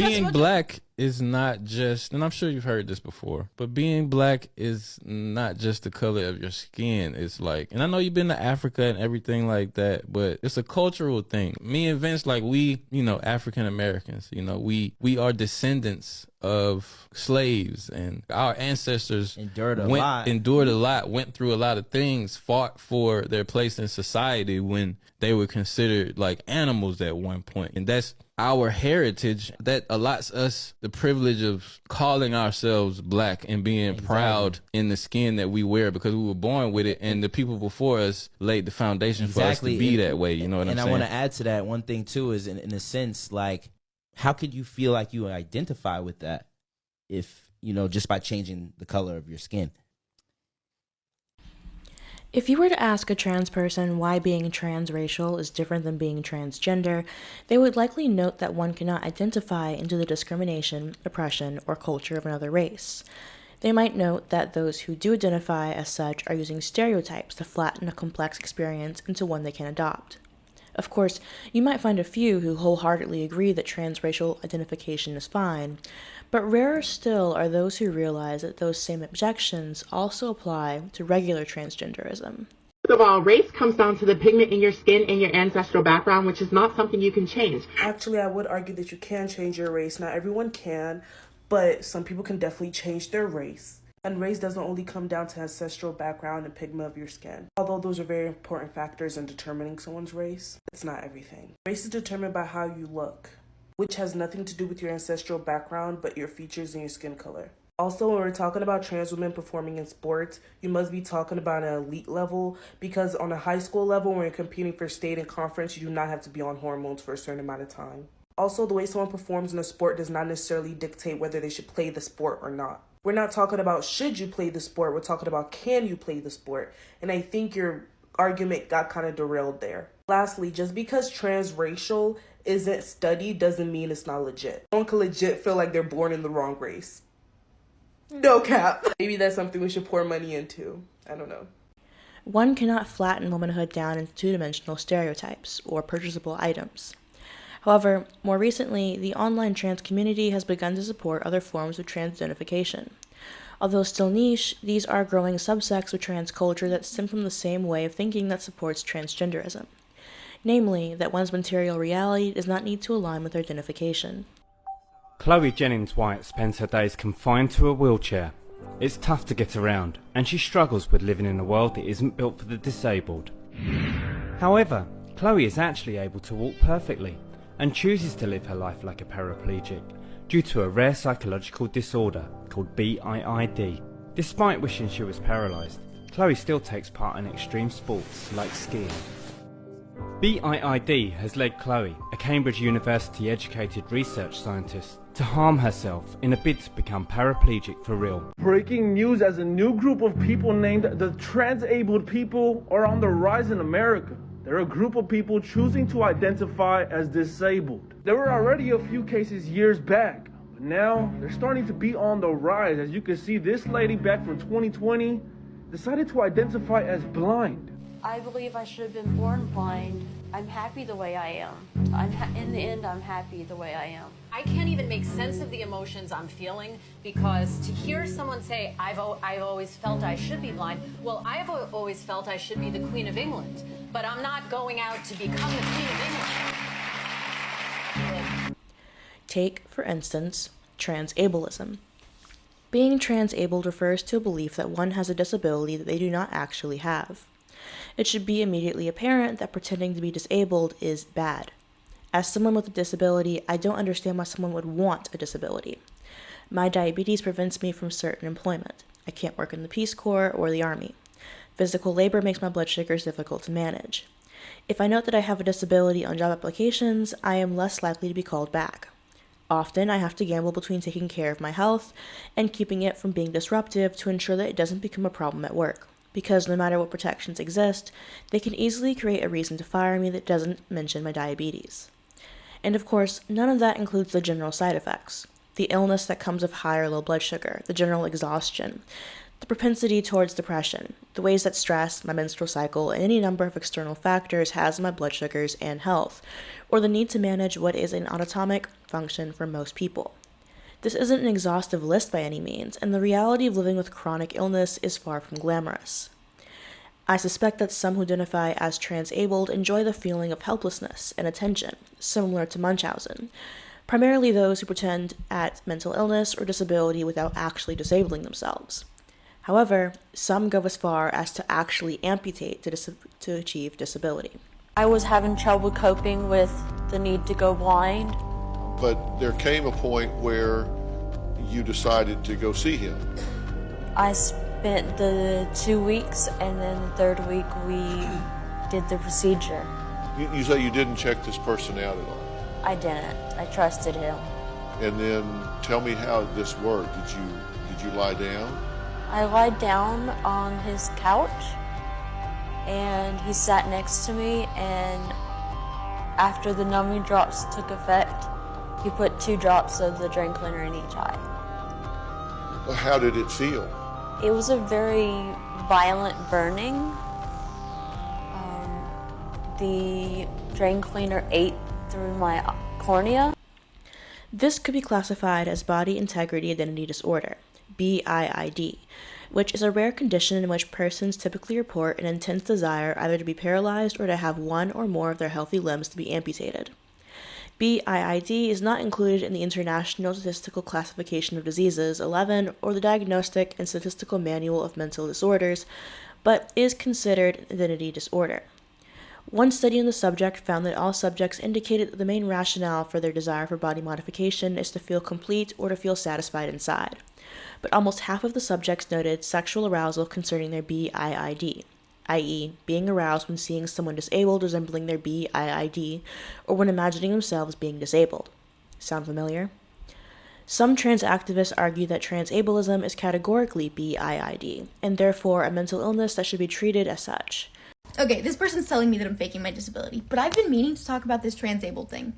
being black is not just, and I'm sure you've heard this before, but being black is not just the color of your skin. It's like, and I know you've been to Africa and everything like that, but it's a cultural thing. Me and Vince, like we, African Americans, we are descendants of slaves, and our ancestors endured a lot, went through a lot of things, fought for their place in society when they were considered like animals at one point. And that's our heritage that allots us the privilege of calling ourselves black and being proud in the skin that we wear, because we were born with it, and the people before us laid the foundation for us to be that way. You know what I'm saying? And I want to add to that one thing too, is in a sense, like, how could you feel like you identify with that if, just by changing the color of your skin? If you were to ask a trans person why being transracial is different than being transgender, they would likely note that one cannot identify into the discrimination, oppression, or culture of another race. They might note that those who do identify as such are using stereotypes to flatten a complex experience into one they can adopt. Of course, you might find a few who wholeheartedly agree that transracial identification is fine, but rarer still are those who realize that those same objections also apply to regular transgenderism. First of all, race comes down to the pigment in your skin and your ancestral background, which is not something you can change. Actually, I would argue that you can change your race. Not everyone can, but some people can definitely change their race. And race doesn't only come down to ancestral background and pigment of your skin. Although those are very important factors in determining someone's race, it's not everything. Race is determined by how you look, which has nothing to do with your ancestral background, but your features and your skin color. Also, when we're talking about trans women performing in sports, you must be talking about an elite level, because on a high school level, when you're competing for state and conference, you do not have to be on hormones for a certain amount of time. Also, the way someone performs in a sport does not necessarily dictate whether they should play the sport or not. We're not talking about should you play the sport, we're talking about can you play the sport. And I think your argument got kind of derailed there. Lastly, just because transracial isn't studied doesn't mean it's not legit. Someone can legit feel like they're born in the wrong race. No cap. Maybe that's something we should pour money into. I don't know. One cannot flatten womanhood down into two-dimensional stereotypes or purchasable items. However, more recently, the online trans community has begun to support other forms of trans identification. Although still niche, these are growing subsects of trans culture that stem from the same way of thinking that supports transgenderism. Namely, that one's material reality does not need to align with their identification. Chloe Jennings White spends her days confined to a wheelchair. It's tough to get around, and she struggles with living in a world that isn't built for the disabled. However, Chloe is actually able to walk perfectly, and chooses to live her life like a paraplegic due to a rare psychological disorder called BIID. Despite wishing she was paralysed, Chloe still takes part in extreme sports like skiing. BIID has led Chloe, a Cambridge University educated research scientist, to harm herself in a bid to become paraplegic for real. Breaking news: as a new group of people named the transabled people are on the rise in America. They're a group of people choosing to identify as disabled. There were already a few cases years back, but now they're starting to be on the rise. As you can see, this lady back from 2020 decided to identify as blind. I believe I should have been born blind. I'm happy the way I am. In the end, I'm happy the way I am. I can't even make sense of the emotions I'm feeling, because to hear someone say, I've always felt I should be blind, well, I've always felt I should be the Queen of England, but I'm not going out to become the Queen of England. Take, for instance, transableism. Being transabled refers to a belief that one has a disability that they do not actually have. It should be immediately apparent that pretending to be disabled is bad. As someone with a disability, I don't understand why someone would want a disability. My diabetes prevents me from certain employment. I can't work in the Peace Corps or the Army. Physical labor makes my blood sugars difficult to manage. If I note that I have a disability on job applications, I am less likely to be called back. Often, I have to gamble between taking care of my health and keeping it from being disruptive to ensure that it doesn't become a problem at work. Because no matter what protections exist, they can easily create a reason to fire me that doesn't mention my diabetes. And of course, none of that includes the general side effects. The illness that comes of high or low blood sugar, the general exhaustion, the propensity towards depression, the ways that stress, my menstrual cycle, and any number of external factors has on my blood sugars and health, or the need to manage what is an autonomic function for most people. This isn't an exhaustive list by any means, and the reality of living with chronic illness is far from glamorous. I suspect that some who identify as trans-abled enjoy the feeling of helplessness and attention, similar to Munchausen, primarily those who pretend at mental illness or disability without actually disabling themselves. However, some go as far as to actually amputate to achieve disability. I was having trouble coping with the need to go blind. But there came a point where you decided to go see him. I spent the 2 weeks, and then the third week we did the procedure. You say you didn't check this person out at all. I didn't. I trusted him. And then tell me how this worked. Did you lie down? I lied down on his couch, and he sat next to me, and after the numbing drops took effect, he put 2 drops of the drain cleaner in each eye. How did it feel? It was a very violent burning. The drain cleaner ate through my cornea. This could be classified as Body Integrity Identity Disorder, BIID, which is a rare condition in which persons typically report an intense desire either to be paralyzed or to have one or more of their healthy limbs to be amputated. BIID is not included in the International Statistical Classification of Diseases 11 or the Diagnostic and Statistical Manual of Mental Disorders, but is considered an identity disorder. One study on the subject found that all subjects indicated that the main rationale for their desire for body modification is to feel complete or to feel satisfied inside. But almost half of the subjects noted sexual arousal concerning their BIID, i.e., being aroused when seeing someone disabled resembling their BIID, or when imagining themselves being disabled. Sound familiar? Some trans activists argue that trans-ableism is categorically BIID, and therefore a mental illness that should be treated as such. Okay, this person's telling me that I'm faking my disability, but I've been meaning to talk about this trans-abled thing.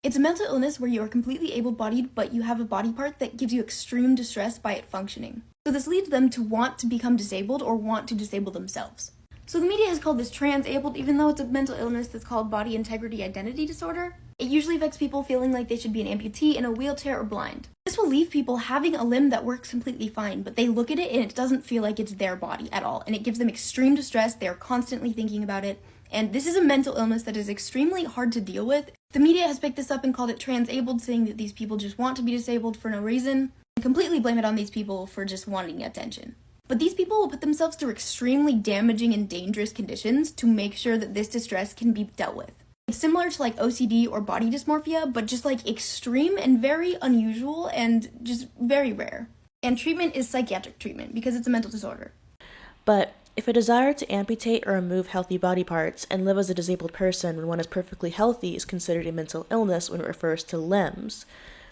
It's a mental illness where you are completely able-bodied, but you have a body part that gives you extreme distress by it functioning. So this leads them to want to become disabled or want to disable themselves. So the media has called this trans-abled, even though it's a mental illness that's called Body Integrity Identity Disorder. It usually affects people feeling like they should be an amputee, in a wheelchair, or blind. This will leave people having a limb that works completely fine, but they look at it and it doesn't feel like it's their body at all, and it gives them extreme distress. They're constantly thinking about it, and this is a mental illness that is extremely hard to deal with. The media has picked this up and called it trans-abled, saying that these people just want to be disabled for no reason, and completely blame it on these people for just wanting attention. But these people will put themselves through extremely damaging and dangerous conditions to make sure that this distress can be dealt with. It's similar to like OCD or body dysmorphia, but just like extreme and very unusual and just very rare. And treatment is psychiatric treatment because it's a mental disorder. But if a desire to amputate or remove healthy body parts and live as a disabled person when one is perfectly healthy is considered a mental illness when it refers to limbs,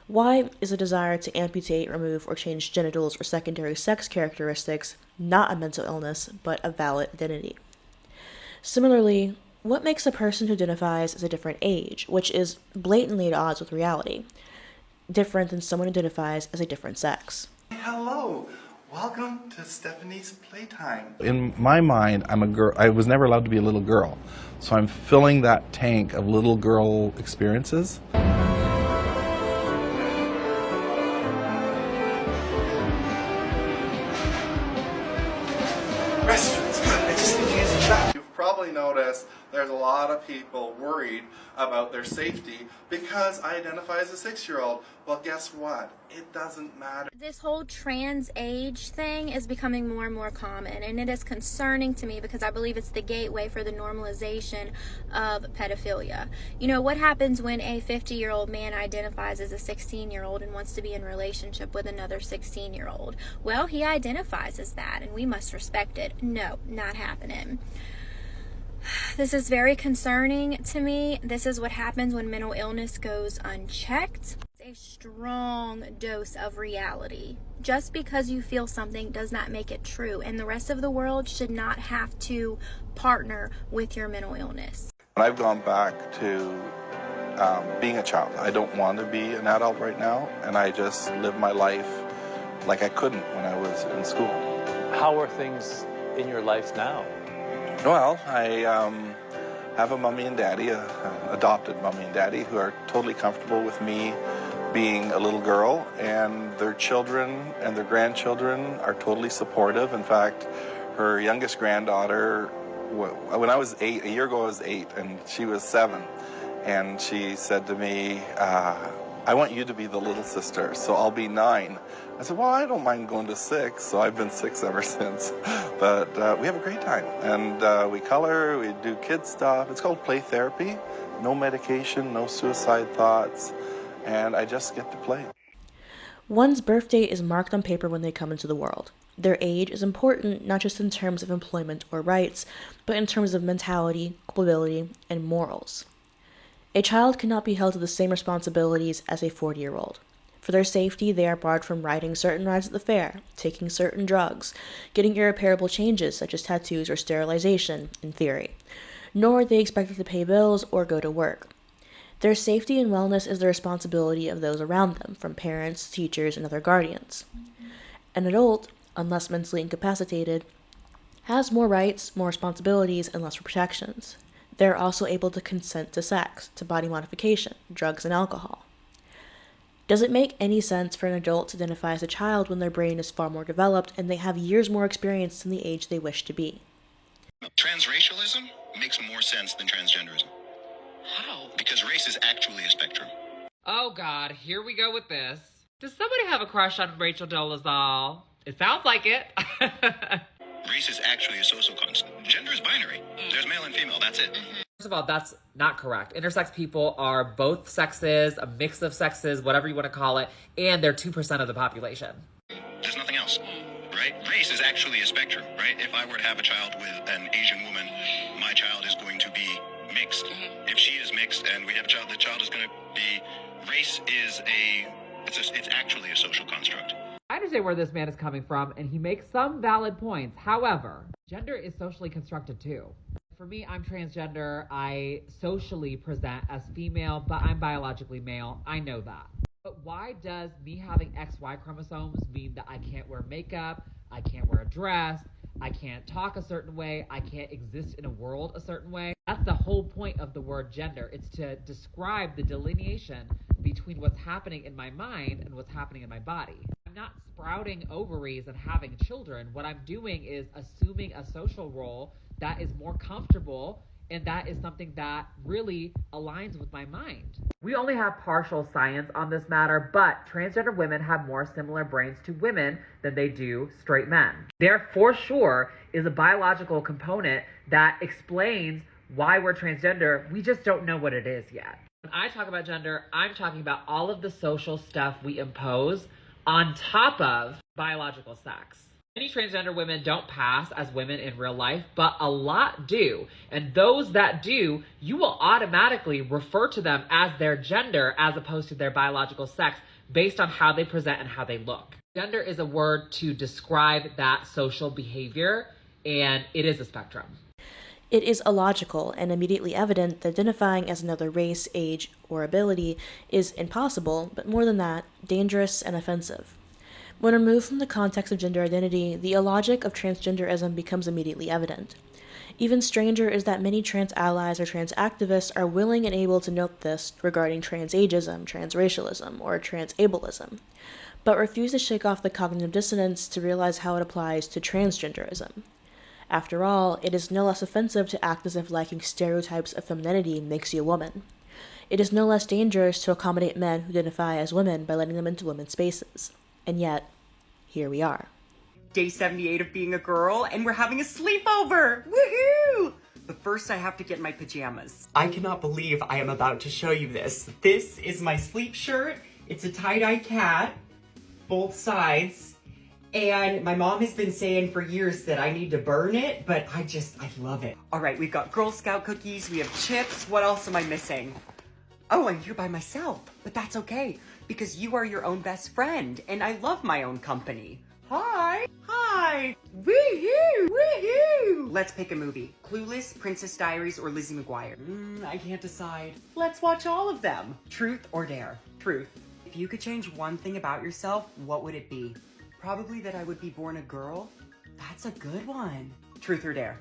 why is a desire to amputate, remove, or change genitals or secondary sex characteristics not a mental illness, but a valid identity? Similarly, what makes a person who identifies as a different age, which is blatantly at odds with reality, different than someone who identifies as a different sex? Hello, welcome to Stephanie's Playtime. In my mind, I'm a girl. I was never allowed to be a little girl, so I'm filling that tank of little girl experiences. You've probably noticed there's a lot of people worried about their safety because I identify as a 6-year-old. Well, guess what? It doesn't matter. This whole trans age thing is becoming more and more common, and it is concerning to me because I believe it's the gateway for the normalization of pedophilia. You know, what happens when a 50-year-old man identifies as a 16-year-old and wants to be in a relationship with another 16-year-old? Well, he identifies as that, and we must respect it. No, not happening. This is very concerning to me. This is what happens when mental illness goes unchecked. It's a strong dose of reality. Just because you feel something does not make it true, and the rest of the world should not have to partner with your mental illness. I've gone back to being a child. I don't want to be an adult right now, and I just live my life like I couldn't when I was in school. How are things in your life now? Well, have a mommy and daddy, a adopted mommy and daddy, who are totally comfortable with me being a little girl, and their children and their grandchildren are totally supportive. In fact, her youngest granddaughter, when I was 8, a year ago I was 8, and she was 7, and she said to me, I want you to be the little sister, so I'll be 9. I said, well, I don't mind going to 6, so I've been 6 ever since. But we have a great time, and we color, we do kid stuff. It's called play therapy. No medication, no suicide thoughts, and I just get to play. One's birth date is marked on paper when they come into the world. Their age is important not just in terms of employment or rights, but in terms of mentality, culpability, and morals. A child cannot be held to the same responsibilities as a 40-year-old. For their safety, they are barred from riding certain rides at the fair, taking certain drugs, getting irreparable changes such as tattoos or sterilization, in theory. Nor are they expected to pay bills or go to work. Their safety and wellness is the responsibility of those around them, from parents, teachers, and other guardians. An adult, unless mentally incapacitated, has more rights, more responsibilities, and less protections. They are also able to consent to sex, to body modification, drugs, and alcohol. Does it make any sense for an adult to identify as a child when their brain is far more developed and they have years more experience than the age they wish to be? Transracialism makes more sense than transgenderism. How? Because race is actually a spectrum. Oh God, here we go with this. Does somebody have a crush on Rachel Dolezal? It sounds like it. Race is actually a social constant. Gender is binary. There's male and female, that's it. First of all, that's not correct. Intersex people are both sexes, a mix of sexes, whatever you want to call it, and they're 2% of the population. There's nothing else, right? Race is actually a spectrum, right? If I were to have a child with an Asian woman, my child is going to be mixed. If she is mixed and we have a child, the child is going to be... Race is it's actually a social construct. I understand where this man is coming from, and he makes some valid points. However, gender is socially constructed too. For me, I'm transgender. I socially present as female, but I'm biologically male. I know that. But why does me having XY chromosomes mean that I can't wear makeup, I can't wear a dress, I can't talk a certain way, I can't exist in a world a certain way? That's the whole point of the word gender. It's to describe the delineation between what's happening in my mind and what's happening in my body. I'm not sprouting ovaries and having children. What I'm doing is assuming a social role that is more comfortable, and that is something that really aligns with my mind. We only have partial science on this matter, but transgender women have more similar brains to women than they do straight men. There for sure is a biological component that explains why we're transgender. We just don't know what it is yet. When I talk about gender, I'm talking about all of the social stuff we impose on top of biological sex. Many transgender women don't pass as women in real life, but a lot do. And those that do, you will automatically refer to them as their gender as opposed to their biological sex based on how they present and how they look. Gender is a word to describe that social behavior, and it is a spectrum. It is illogical and immediately evident that identifying as another race, age, or ability is impossible, but more than that, dangerous and offensive. When removed from the context of gender identity, the illogic of transgenderism becomes immediately evident. Even stranger is that many trans allies or trans activists are willing and able to note this regarding trans ageism, transracialism, or trans ableism, but refuse to shake off the cognitive dissonance to realize how it applies to transgenderism. After all, it is no less offensive to act as if liking stereotypes of femininity makes you a woman. It is no less dangerous to accommodate men who identify as women by letting them into women's spaces. And yet, here we are. Day 78 of being a girl, and we're having a sleepover! Woohoo! But first I have to get my pajamas. I cannot believe I am about to show you this. This is my sleep shirt. It's a tie-dye cat, both sides. And my mom has been saying for years that I need to burn it, but I love it. All right, we've got Girl Scout cookies, we have chips. What else am I missing? Oh, I'm here by myself, but that's okay, because you are your own best friend, and I love my own company. Hi! Hi! Woohoo! Woohoo! Let's pick a movie. Clueless, Princess Diaries, or Lizzie McGuire. I can't decide. Let's watch all of them. Truth or dare? Truth. If you could change one thing about yourself, what would it be? Probably that I would be born a girl. That's a good one. Truth or dare?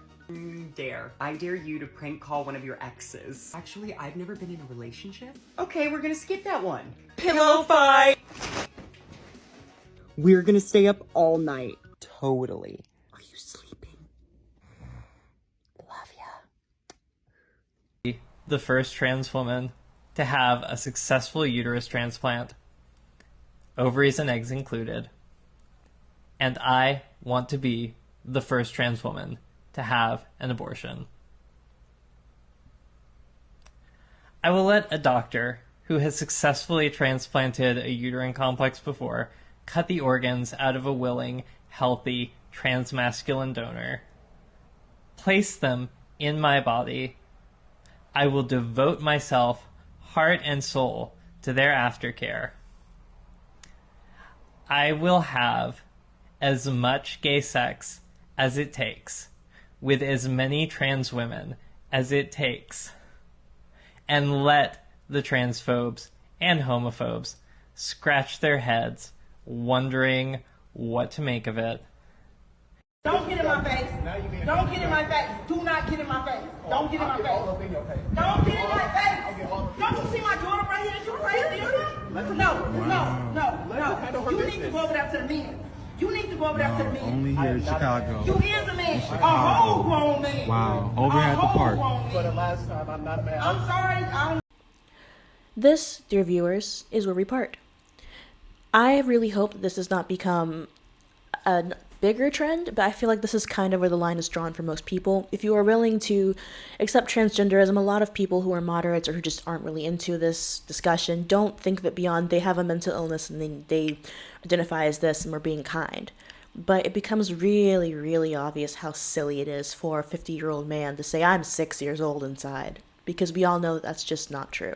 Dare. I dare you to prank call one of your exes. Actually, I've never been in a relationship. Okay, we're gonna skip that one. Pillow fight! We're gonna stay up all night. Totally. Are you sleeping? Love ya. The first trans woman to have a successful uterus transplant, ovaries and eggs included. And I want to be the first trans woman to have an abortion. I will let a doctor who has successfully transplanted a uterine complex before cut the organs out of a willing, healthy, transmasculine donor, place them in my body. I will devote myself, heart and soul, to their aftercare. I will have as much gay sex as it takes, with as many trans women as it takes, and let the transphobes and homophobes scratch their heads, wondering what to make of it. Don't get in my face. Don't get in my face. Do not get in my face. Don't get in my face. Don't get in my face. Don't you see my daughter right here? She's crazy. No. You need to go over there to the men. You need to go over there to the men. Only here in Chicago. You is a man. A whole grown man. Wow. Over here at the park. For the last time, I'm not a man. I'm sorry. This, dear viewers, is where we part. I really hope that this does not become a bigger trend, but I feel like this is kind of where the line is drawn for most people. If you are willing to accept transgenderism, a lot of people who are moderates or who just aren't really into this discussion don't think of it beyond they have a mental illness and then they identify as this and we're being kind. But it becomes really, really obvious how silly it is for a 50-year-old man to say, I'm 6 years old inside, because we all know that that's just not true.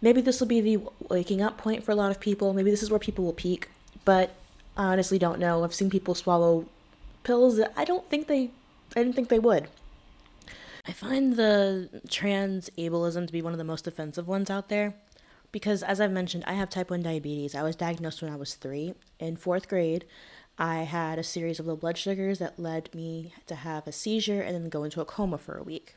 Maybe this will be the waking up point for a lot of people. Maybe this is where people will peak, but I honestly don't know. I've seen people swallow pills that I didn't think they would. I find the trans ableism to be one of the most offensive ones out there because, as I've mentioned, I have type 1 diabetes. I was diagnosed when I was 3. In 4th grade, I had a series of low blood sugars that led me to have a seizure and then go into a coma for a week.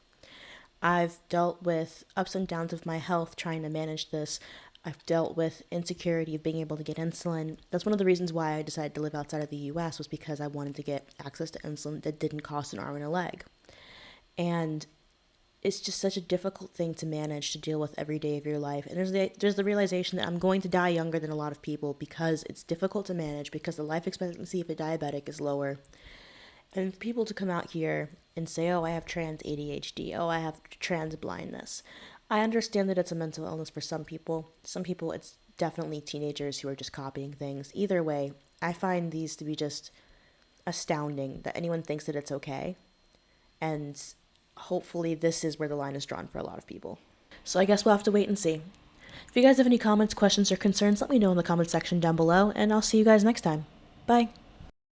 I've dealt with ups and downs of my health trying to manage this. I've dealt with insecurity of being able to get insulin. That's one of the reasons why I decided to live outside of the US, was because I wanted to get access to insulin that didn't cost an arm and a leg. And it's just such a difficult thing to manage, to deal with every day of your life. And there's the realization that I'm going to die younger than a lot of people because it's difficult to manage, because the life expectancy of a diabetic is lower. And for people to come out here and say, oh, I have trans ADHD, oh, I have trans blindness. I understand that it's a mental illness for some people. Some people, it's definitely teenagers who are just copying things. Either way, I find these to be just astounding that anyone thinks that it's okay. And hopefully this is where the line is drawn for a lot of people. So I guess we'll have to wait and see. If you guys have any comments, questions, or concerns, let me know in the comment section down below, and I'll see you guys next time. Bye.